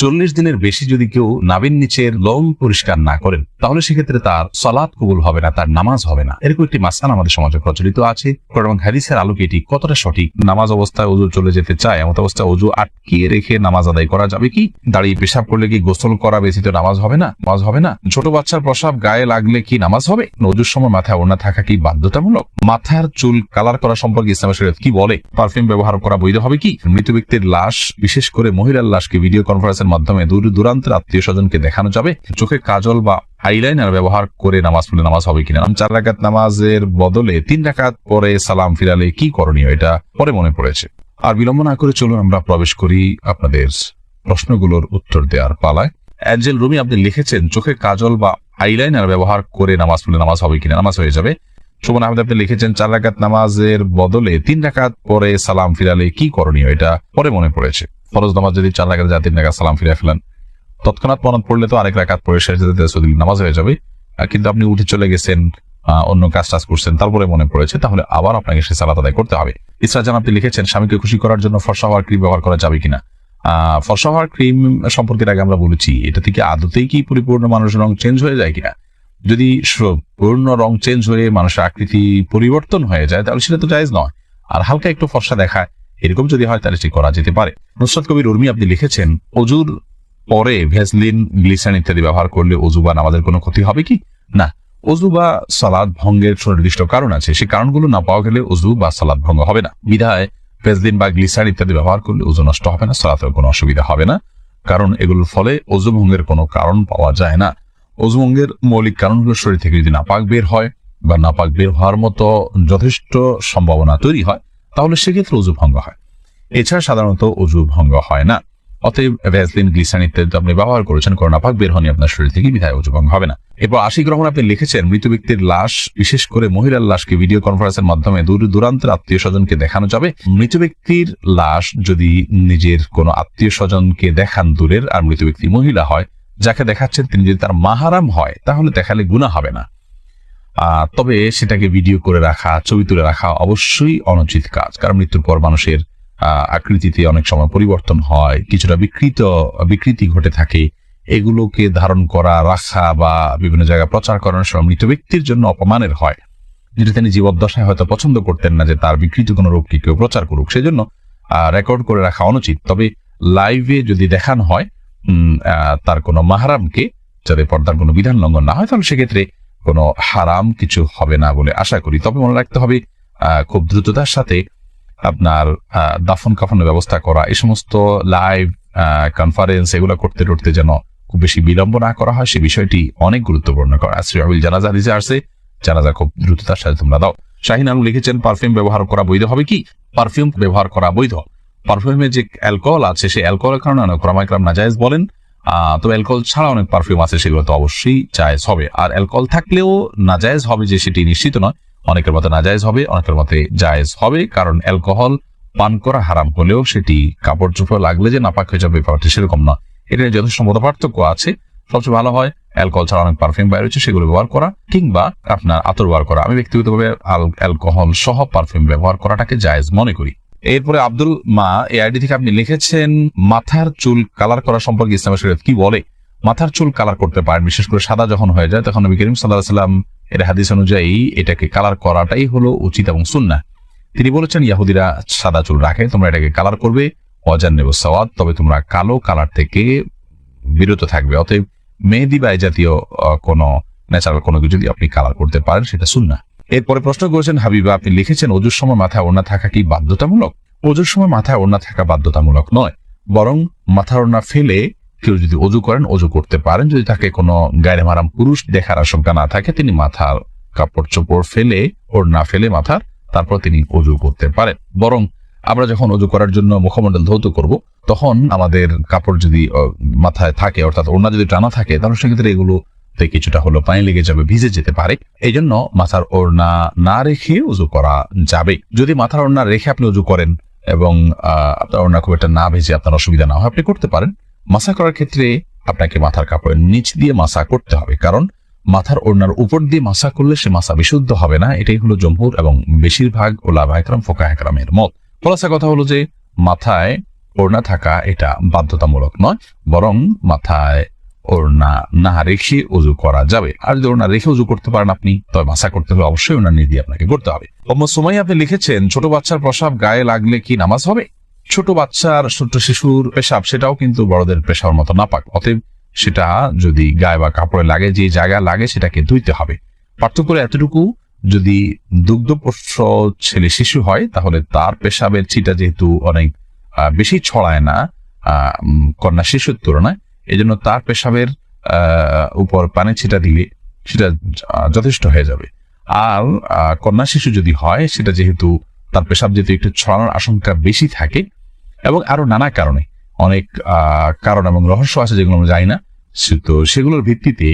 40 দিনের বেশি যদি কেউ নাভির নিচের লোম পরিষ্কার না করেন তাহলে সেক্ষেত্রে তার সালাত কবুল হবে না, তার নামাজ হবে না। এরকম একটি মাসআলা আমাদের সমাজে প্রচলিত আছে। এবং হাদিসের আলোকে এটি কতটা সঠিক? নামাজ অবস্থায় ওযু চলে যেতে চায়, এমন অবস্থায় ওযু আটকিয়ে রেখে নামাজ আদায় করা যাবে কি? দাঁড়িয়ে পেশাব করলে কি গোসল করা ব্যতীত নামাজ হবে না? নামাজ হবে না। ছোট বাচ্চার প্রসাব গায়ে লাগলে কি নামাজ হবে? ওযুর সময় মাথায় ওড়না থাকা কি বাধ্যতামূলক? মাথার চুল কালার করা সম্পর্কে ইসলামের শরীয়ত কি বলে? পারফিউম ব্যবহার করা বৈধ হবে কি? মৃত ব্যক্তির লাশ, বিশেষ করে মহিলার লাশকে ভিডিও কনফারেন্সের মাধ্যমে দূর দূরান্তের আত্মীয় স্বজনকে দেখানো যাবে? চোখে কাজল বা আইলাইনার ব্যবহার করে নামাজ পড়লে নামাজ হবে কিনা? 4 রাকাত নামাজের বদলে 3 রাকাত পরে সালাম ফিরালে কি করণীয়? এটা পরে মনে পড়েছে। আর বিলম্ব না করে চলুন আমরা প্রবেশ করি আপনাদের প্রশ্নগুলোর উত্তর দেওয়ার পালায়। অ্যাঞ্জেল রুমি আপনি লিখেছেন, চোখে কাজল বা আইলাইনার ব্যবহার করে নামাজ পড়লে নামাজ হবে কিনা? নামাজ হয়ে যাবে। সুমন আহমেদ আপনি লিখেছেন, 4 রাকাত নামাজের বদলে 3 রাকাত পরে সালাম ফিরালে কি করণীয়? এটা পরে মনে পড়েছে। ফরজ নামাজ যদি 4 রাকাত যায় 3 রাকাত সালাম ফিরে ফেলেন, তৎক্ষণাৎ মনে পড়লে তো আরেক রাকাত পরে শেষ নামাজ হয়ে যাবে। কিন্তু আপনি উঠে চলে গেছেন, অন্য কাজ করছেন, তারপরে মনে পড়েছে, তাহলে আবার আপনাকে সে সালাত আদায় করতে হবে। ইসরাজান আপনি লিখেছেন, স্বামীকে খুশি করার জন্য ফর্সা হওয়ার ক্রিম ব্যবহার করা যাবে কিনা? ফর্সা হওয়ার ক্রিম সম্পর্কে আগে আমরা বলেছি, এটা থেকে আদতেই কি পরিপূর্ণ মানুষের রং চেঞ্জ হয়ে যায় কিনা? যদি পূর্ণ রং চেঞ্জ হয়ে মানুষের আকৃতি পরিবর্তন হয়ে যায় তাহলে সেটা তো জায়েজ নয়। আর হালকা একটু ফর্সা দেখায় এরকম যদি হয় তাহলে সেটি করা যেতে পারে। নুসরাত কবির উর্মি আপনি লিখেছেন, ওযুর পরে ভ্যাসলিন, গ্লিসারিন ইত্যাদি ব্যবহার করলে ওযু বা নামাজের কোনো ক্ষতি হবে কি? না, ওযু বা সালাত ভঙ্গের সুনির্দিষ্ট কারণ আছে, সেই কারণগুলো না পাওয়া গেলে ওযু বা সালাত ভঙ্গ হবে না। বিধায় ভ্যাসলিন বা গ্লিসারিন ইত্যাদি ব্যবহার করলে ওযু নষ্ট হবে না, সালাতের কোনো অসুবিধা হবে না, কারণ এগুলোর ফলে ওযু ভঙ্গের কোনো কারণ পাওয়া যায় না। ওযু ভঙ্গের মৌলিক কারণ হলো শরীর থেকে যদি নাপাক বের হয় বা নাপাক বের হওয়ার মতো যথেষ্ট সম্ভাবনা তৈরি হয় তাহলে সেক্ষেত্রে ওযু ভঙ্গ হয়। এছাড়া সাধারণত ওযু ভঙ্গ হয় না। অতএব ভ্যাসলিন, গ্লিসারিন ইত্যাদি আপনি ব্যবহার করেছেন, কারণ নাপাক বের হয়নি আপনার শরীর থেকে, বিধায় ওযু ভঙ্গ হবে না। এরপর আশিক রহমান আপনি লিখেছেন, মৃত ব্যক্তির লাশ, বিশেষ করে মহিলার লাশকে ভিডিও কনফারেন্সের মাধ্যমে দূর দূরান্তের আত্মীয় স্বজনকে দেখানো যাবে? মৃত ব্যক্তির লাশ যদি নিজের কোনো আত্মীয় স্বজনকে দেখান দূরের, আর মৃত ব্যক্তি মহিলা হয়, যাকে দেখাচ্ছেন তিনি যদি তার মাহারাম হয় তাহলে দেখালে গুনাহ হবে না। তবে সেটাকে ভিডিও করে রাখা, ছবি তুলে রাখা অবশ্যই অনুচিত কাজ, কারণ মৃত্যুর পর মানুষের আকৃতিতে অনেক সময় পরিবর্তন হয়, কিছুটা বিকৃতি ঘটে থাকে। এগুলোকে ধারণ করা, রাখা বা বিভিন্ন জায়গায় প্রচার করানোর সময় মৃত ব্যক্তির জন্য অপমানের হয়, যেটা তিনি জীবদ্দশায় হয়তো পছন্দ করতেন না যে তার বিকৃত কোনো রূপকে কেউ প্রচার করুক, সেজন্য রেকর্ড করে রাখা অনুচিত। তবে লাইভে যদি দেখানো হয় তার কোনো মাহারামকে, যাতে পর্দার কোনো বিধান লঙ্ঘন না হয়, তাহলে সেক্ষেত্রে কোনো হারাম কিছু হবে না বলে আশা করি। তবে মনে রাখতে হবে খুব দ্রুততার সাথে আপনার দাফন কাফনের ব্যবস্থা করা, এই সমস্ত লাইভ কনফারেন্স এগুলো করতে যেন খুব বেশি বিলম্ব না করা হয়, সে বিষয়টি অনেক গুরুত্বপূর্ণ। জানাজা দিতে আসছে, জানাজা খুব দ্রুততার সাথে তোমরা দাও। শাহিন আলম লিখেছেন, পারফিউম ব্যবহার করা বৈধ হবে কি? পারফিউম ব্যবহার করা বৈধ। পারফিউমে যে অ্যালকোহল আছে, সেই অ্যালকোহলের কারণে অনেক ওলামায়ে নাজায়েজ বলেন। তবে অ্যালকোহল ছাড়া অনেক পারফিউম আছে, সেগুলো তো অবশ্যই জায়েজ হবে। আর অ্যালকোহল থাকলেও নাজায়েজ হবে যে সেটি নিশ্চিত নয়, অনেকের মতে নাজায়েজ হবে, অনেকের মতে জায়েজ হবে, কারণ অ্যালকোহল পান করা হারাম হলেও সেটি কাপড় চোপড় লাগলে যে নাপাক হয়ে যাবে ব্যাপারটি সেরকম নয়। এটা যথেষ্ট মত পার্থক্য আছে। সবচেয়ে ভালো হয় অ্যালকোহল ছাড়া অনেক পারফিউম বাইরে হচ্ছে সেগুলো ব্যবহার করা, কিংবা আপনার আতর ব্যবহার করা। আমি ব্যক্তিগতভাবে অ্যালকোহল সহ পারফিউম ব্যবহার করাটাকে জায়েজ মনে করি। এরপরে আব্দুল মা এই আইডি থেকে আপনি লিখেছেন, মাথার চুল কালার করা সম্পর্কে ইসলামের শরীয়ত কি বলে? মাথার চুল কালার করতে পারেন, বিশেষ করে সাদা যখন হয়ে যায় তখন নবী করিম সাল্লাল্লাহু আলাইহি ওয়াসাল্লাম এর হাদিস অনুযায়ী এটাকে কালার করাটাই হলো উচিত এবং সুন্নাহ। তিনি বলেছেন, ইহুদিরা সাদা চুল রাখে, তোমরা এটাকে কালার করবে, ওয়াজান্নিবু সাওয়াদ, তবে তোমরা কালো কালার থেকে বিরত থাকবে। অতএব মেহেদি বা এই জাতীয় কোনো ন্যাচারাল কোনো কিছু যদি আপনি কালার করতে পারেন সেটা সুন্নাহ। এরপরে প্রশ্ন করেছেন হাবিবা, আপনি লিখেছেন, ওযুর সময় মাথায় ওড়না থাকা কি বাধ্যতামূলক? ওযুর সময় মাথায় ওড়না থাকা বাধ্যতামূলক নয়, বরং মাথার ওড়না ফেলে কেউ যদি ওযু করেন, ওযু করতে পারেন। যদি তাকে কোনো গায়রে মাহরাম পুরুষ দেখার আশঙ্কা না থাকে, তিনি মাথার কাপড় চোপড় ফেলে, ওড়না ফেলে মাথার, তারপর তিনি ওযু করতে পারেন। বরং আমরা যখন ওযু করার জন্য মুখমণ্ডল ধৌত করব, তখন আমাদের কাপড় যদি মাথায় থাকে, অর্থাৎ ওড়না যদি টানা থাকে, তাহলে সেক্ষেত্রে এগুলোতে কিছুটা হলো পানি লেগে যাবে, ভিজে যেতে পারে। এই জন্য মাথার ওড়না না রেখে ওযু করা যাবে। যদি মাথার ওড়না রেখে আপনি ওযু করেন এবং আপনার ওড়না খুব একটা না ভেজে আপনার অসুবিধা না হয়, আপনি করতে পারেন। মাসা করার ক্ষেত্রে আপনাকে মাথার কাপড়ের নিচ দিয়ে মাসা করতে হবে, কারণ মাথার ওড়নার উপর দিয়ে মাসা করলে সে মাসা বিশুদ্ধ হবে না। এটাই হলো জমহুর এবং বেশিরভাগ ওলামায়ে কেরাম, ফুকাহায়ে কেরামের মত। খোলাসা কথা হলো যে মাথায় ওড়না থাকা এটা বাধ্যতামূলক নয়, বরং মাথায় ওড়না না রেখে উযু করা যাবে। আর যদি ওড়না রেখে উযু করতে পারেন আপনি, তবে মাসা করতে হলে অবশ্যই ওড়না নিয়ে দিয়ে আপনাকে করতে হবে। সুমাইয়া আপনি লিখেছেন, ছোট বাচ্চার প্রসাব গায়ে লাগলে কি নামাজ হবে? ছোট বাচ্চার, ছোট শিশুর পেশাব সেটাও কিন্তু বড়দের পেশার মতো নাপাক, অতএব সেটা যদি গায়ে বা কাপড়ে লাগে, যে জায়গা লাগে সেটাকে ধুইতে হবে। পার্থক্য এতটুকু, যদি দুগ্ধপোষ্য ছেলে শিশু হয় তাহলে তার পেশাবের ছিটা যেহেতু অনেক বেশি ছড়ায় না কন্যা শিশুর তুলনায়, এই জন্য তার পেশাবের উপর পানি ছিটা দিলে সেটা যথেষ্ট হয়ে যাবে। আর কন্যা শিশু যদি হয়, সেটা যেহেতু তার পেশাব যেহেতু একটু ছড়ানোর আশঙ্কা বেশি থাকে, এবং আরো নানা কারণে, অনেক কারণ এবং রহস্য আছে যেগুলো আমরা জানি না, তো সেগুলোর ভিত্তিতে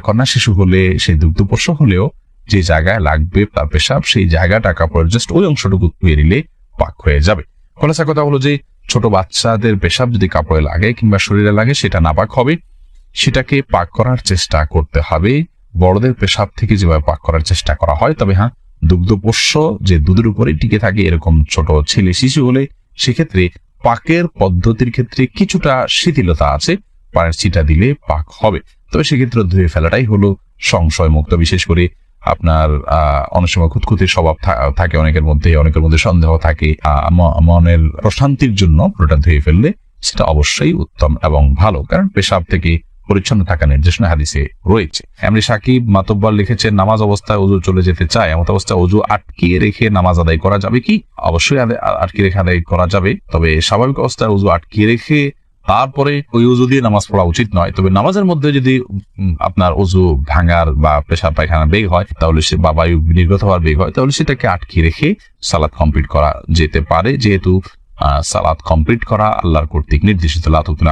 কন্যা শিশু হলে, সেই দুগ্ধপোষ্য হলেও যে জায়গায় লাগবে তার পেশাব, সেই জায়গাটা কাপড়ের জাস্ট ওই অংশটুকু ধুয়ে নিলে পাক হয়ে যাবে। খোলাসা কথা হলো যে ছোট বাচ্চাদের পেশাব যদি কাপড়ে লাগে কিংবা শরীরে লাগে সেটা নাপাক হবে, সেটাকে পাক করার চেষ্টা করতে হবে বড়দের পেশাব থেকে যেভাবে পাক করার চেষ্টা করা হয়। তবে হ্যাঁ, দুগ্ধপোষ্য যে দুধের উপরে টিকে থাকে এরকম ছোট ছেলে শিশু হলে সেক্ষেত্রে পাকের পদ্ধতির ক্ষেত্রে কিছুটা শিথিলতা আছে, পায়ের ছিটা দিলে পাক হবে। তবে সেক্ষেত্রে ধুয়ে ফেলাটাই হলো সংশয় মুক্ত। বিশেষ করে আপনার অনেক সময় খুঁতখুঁতির স্বভাব থাকে অনেকের মধ্যে সন্দেহ থাকে, মনের প্রশান্তির জন্য পুরোটা ধুয়ে ফেললে সেটা অবশ্যই উত্তম এবং ভালো, কারণ পেশাব থেকে পরিচ্ছন্ন থাকা নির্দেশনা হাদিসে রয়েছে। এমনি সাকিব মাতব্বর লিখেছেন, নামাজ অবস্থায় ওযু চলে যেতে চায়, এমন অবস্থায় ওযু আটকিয়ে রেখে নামাজ আদায় করা যাবে কি? অবশ্যই আটকিয়ে রেখে আদায় করা যাবে, তবে স্বাভাবিক অবস্থায় ওযু আটকিয়ে রেখে তারপরে ওই ওযু দিয়ে নামাজ পড়া উচিত নয়। তবে নামাজের মধ্যে যদি আপনার ওযু ভাঙার বা পেশাব পায়খানা বেগ হয় তাহলে সে বা বায়ু নির্গত হওয়ার বেগ হয় তাহলে সেটাকে আটকিয়ে রেখে সালাত কমপ্লিট করা যেতে পারে, যেহেতু সালাত কমপ্লিট করা আল্লাহর কর্তৃক নির্দেশিত,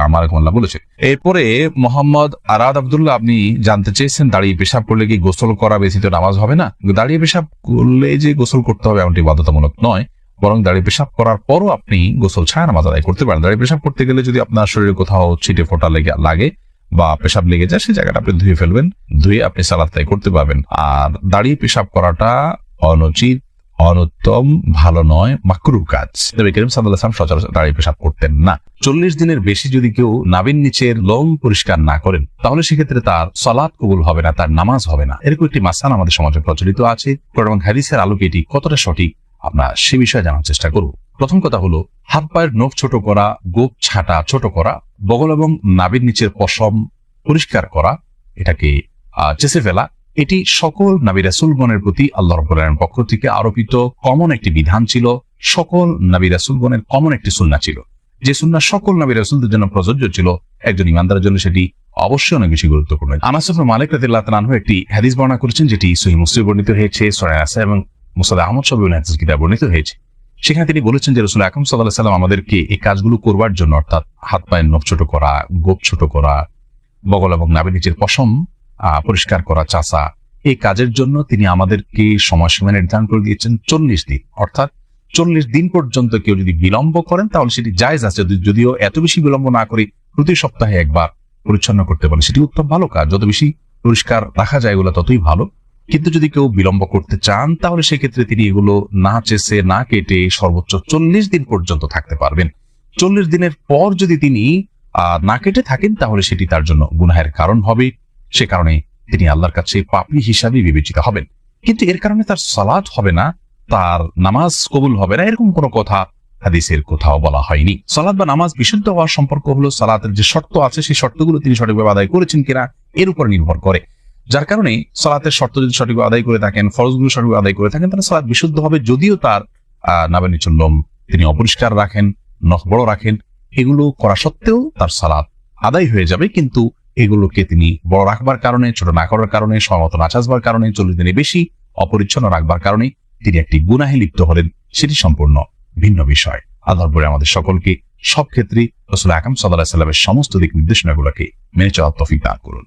আমার বলেছে। এরপরে মোহাম্মদ আরাদ আব্দুল্লাহ আপনি জানতে চেয়েছেন, দাঁড়িয়ে পেশাব করলে কি গোসল করা ব্যতীত নামাজ হবে না? দাঁড়িয়ে পেশাব করলে যে গোসল করতে হবে এমনটি বাধ্যতামূলক নয়, বরং দাঁড়িয়ে পেশাব করার পরও আপনি গোসল ছাড়া নামাজ আদায় করতে পারেন। দাঁড়িয়ে পেশাব করতে গেলে যদি আপনার শরীরে কোথাও ছিটে ফোঁটা লাগে বা পেশাব লেগে যায়, সেই জায়গাটা আপনি ধুয়ে ফেলবেন, ধুয়ে আপনি সালাত আদায় করতে পারবেন। আর দাঁড়িয়ে পেশাব করাটা অনুচিত, অনুত্তম, ভালো নয়, মাকরুহ কাজ। নবী করিম সাল্লাল্লাহু আলাইহি ওয়াসাল্লাম সচরাচর দাঁড়িয়ে পেশাব করতেন না। 40 দিনের বেশি যদি কেউ নাভির নিচের লোম পরিষ্কার না করেন তাহলে সেক্ষেত্রে তার সালাত কবুল হবে না, তার নামাজ হবে না। এরকম একটি মাসআলা আমাদের সমাজে প্রচলিত আছে। কোরআন এবং হাদিসের আলোকে এটি কতটা সঠিক আমরা সে বিষয়ে জানার চেষ্টা করব। প্রথম কথা হলো, হাত পায়ের নখ ছোট করা, গোপ ছাটা ছোট করা, বগল এবং নাভির নিচের পশম পরিষ্কার করা, এটাকে চেঁচে ফেলা, এটি সকল নবী রাসূলগণের প্রতি আল্লাহ রাব্বুল আলামিনের পক্ষ থেকে আরোপিত কমন একটি বিধান ছিল, সকল নবী রাসূলগণের কমন একটি সুন্নাহ ছিল। যে সুন্নাহ সকল নবী রাসূলদের জন্য প্রযোজ্য ছিল, একজন ইমানদারের জন্য সেটি অবশ্যই অনেক বেশি গুরুত্বপূর্ণ। আনাস ইবনে মালিক রাদিয়াল্লাহু তাআলা আনহু একটি হাদিস বর্ণনা করেছেন, যেটি সহিহ মুসলিমে বর্ণিত হয়েছে, সূরা নাসা এবং মুসনাদ আহমদ সব হাদিস কিতাবে বর্ণিত হয়েছে। সেখানে তিনি বলেছেন যে রাসূল আকরাম সাল্লাল্লাহু আলাইহি ওয়াসাল্লাম আমাদেরকে এই কাজগুলো করবার জন্য, অর্থাৎ হাত পায়ের নখ ছোট করা, গোপ ছোট করা, বগল এবং নাভির নিচের পশম পরিষ্কার করা, চাষা, এই কাজের জন্য তিনি আমাদেরকে সময়সীমা নির্ধারণ করে দিয়েছেন 40 দিন। অর্থাৎ 40 দিন পর্যন্ত কেউ যদি বিলম্ব করেন তাহলে সেটি জায়েজ আছে, যদিও এত বেশি বিলম্ব না করে প্রতি সপ্তাহে একবার পরিচ্ছন্ন করতে পারে, সেটি উত্তম ভালো কাজ। যত বেশি পরিষ্কার রাখা যায় এগুলো ততই ভালো। কিন্তু যদি কেউ বিলম্ব করতে চান তাহলে সেক্ষেত্রে তিনি এগুলো না চেষে না কেটে সর্বোচ্চ 40 দিন পর্যন্ত থাকতে পারবেন। 40 দিনের পর যদি তিনি না কেটে থাকেন তাহলে সেটি তার জন্য গুনাহের কারণ হবে, সে কারণে তিনি আল্লাহর কাছে পাপী হিসাবে বিবেচিত হবেন। কিন্তু এর কারণে তার সালাত হবে না, তার নামাজ কবুল হবে না, এরকম কোনো কথা হাদিসের কোথাও বলা হয়নি। সালাত বা নামাজ বিশুদ্ধ হওয়ার সম্পর্ক হলো সালাতের যে শর্ত আছে সেই শর্তগুলো তিনি সঠিকভাবে আদায় করেছেন কিনা এর উপর নির্ভর করে। যার কারণে সালাতের শর্ত যদি সঠিকভাবে আদায় করে থাকেন, ফরজগুলো সঠিকভাবে আদায় করে থাকেন, তাহলে সালাত বিশুদ্ধ হবে। যদিও তার নাভির নিচের লোম তিনি অপরিষ্কার রাখেন, নখ বড় রাখেন, এগুলো করা সত্ত্বেও তার সালাত আদায় হয়ে যাবে। কিন্তু এগুলোকে তিনি বড় রাখবার কারণে, ছোট না করার কারণে, সময়মতো না চাষবার কারণে, 40 দিনে বেশি অপরিচ্ছন্ন রাখবার কারণে তিনি একটি গুনাহে লিপ্ত হলেন, সেটি সম্পূর্ণ ভিন্ন বিষয়। আল্লাহর পরে আমাদের সকলকে সব ক্ষেত্রে রাসূল আকরাম সাল্লাল্লাহু আলাইহি ওয়াসাল্লামের সমস্ত দিক নির্দেশনাগুলোকে মেনে চলার তৌফিক দান করুন।